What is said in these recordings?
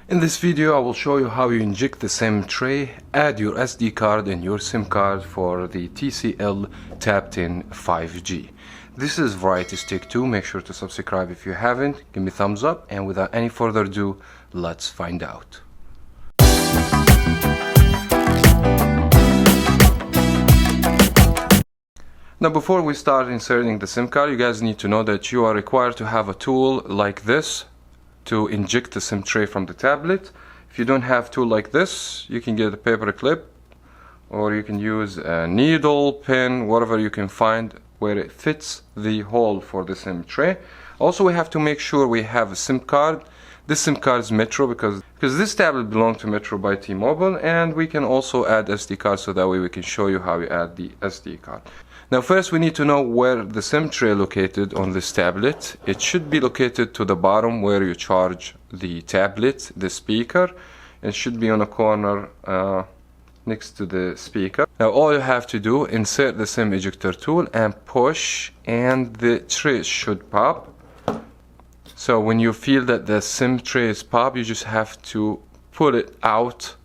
In this video I will show you how you inject the SIM tray, add your SD card and your SIM card for the TCL Tab10 5G. This is Variety Stick 2. Make sure to subscribe if you haven't, give me a thumbs up, and without any further ado, let's find out. Now before we start inserting the SIM card, you guys need to know that you are required to have a tool like this to inject the SIM tray from the tablet. If you don't have a tool like this, you can get a paper clip, or you can use a needle, pin, whatever you can find where it fits the hole for the SIM tray. Also, we have to make sure we have a SIM card. This SIM card is Metro because this tablet belongs to Metro by T-Mobile, and we can also add SD card, so that way we can show you how you add the SD card. Now first we need to know where the SIM tray is located on this tablet. It should be located to the bottom where you charge the tablet, the speaker. It should be on a corner next to the speaker. Now all you have to do, insert the SIM ejector tool and push, and the tray should pop. So when you feel that the SIM tray is pop, you just have to pull it out,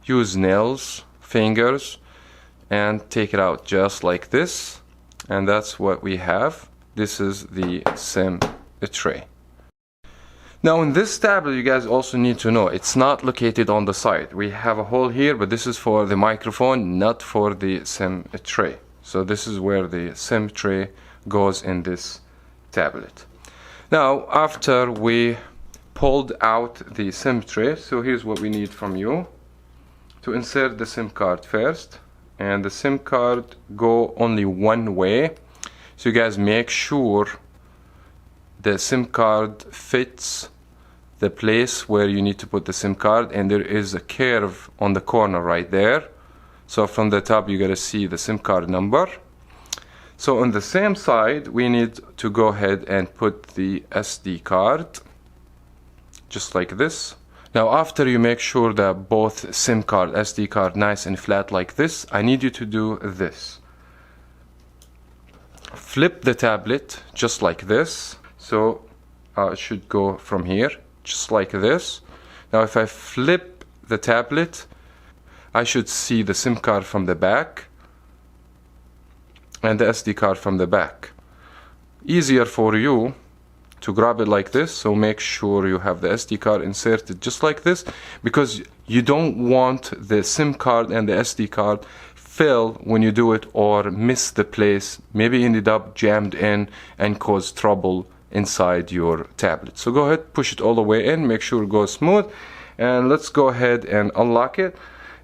use nails, fingers, and take it out just like this, and that's what we have. This is the SIM tray. Now in this tablet, you guys also need to know it's not located on the side. We have a hole here, but this is for the microphone, not for the SIM tray. So this is where the SIM tray goes in this tablet. Now after we pulled out the SIM tray, so here's what we need from you. To insert the SIM card first, and the SIM card go only one way, so you guys make sure the SIM card fits the place where you need to put the SIM card, and there is a curve on the corner right there. So from the top you gotta see the SIM card number. So on the same side we need to go ahead and put the SD card just like this. Now after you make sure that both SIM card, SD card nice and flat like this, I need you to do this. Flip the tablet just like this. So it should go from here, just like this. Now if I flip the tablet, I should see the SIM card from the back and the SD card from the back. Easier for you to grab it like this, so make sure you have the SD card inserted just like this, because you don't want the SIM card and the SD card fail when you do it, or miss the place, maybe ended up jammed in and cause trouble inside your tablet. So go ahead, push it all the way in, make sure it goes smooth, and let's go ahead and unlock it.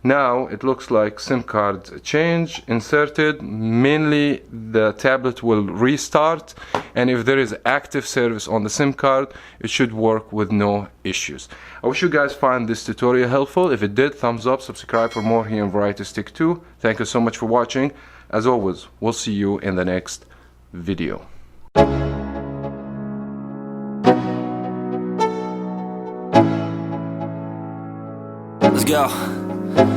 Now it looks like SIM card change inserted. Mainly the tablet will restart, and if there is active service on the SIM card, it should work with no issues. I wish you guys find this tutorial helpful. If it did, thumbs up, subscribe for more here on Variety Stick 2. Thank you so much for watching. As always, we'll see you in the next video. Let's go.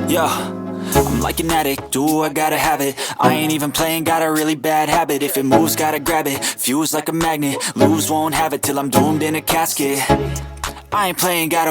Yo, I'm like an addict, do I gotta have it. I ain't even playing, got a really bad habit. If it moves, gotta grab it, fuse like a magnet. Lose, won't have it till I'm doomed in a casket. I ain't playing, gotta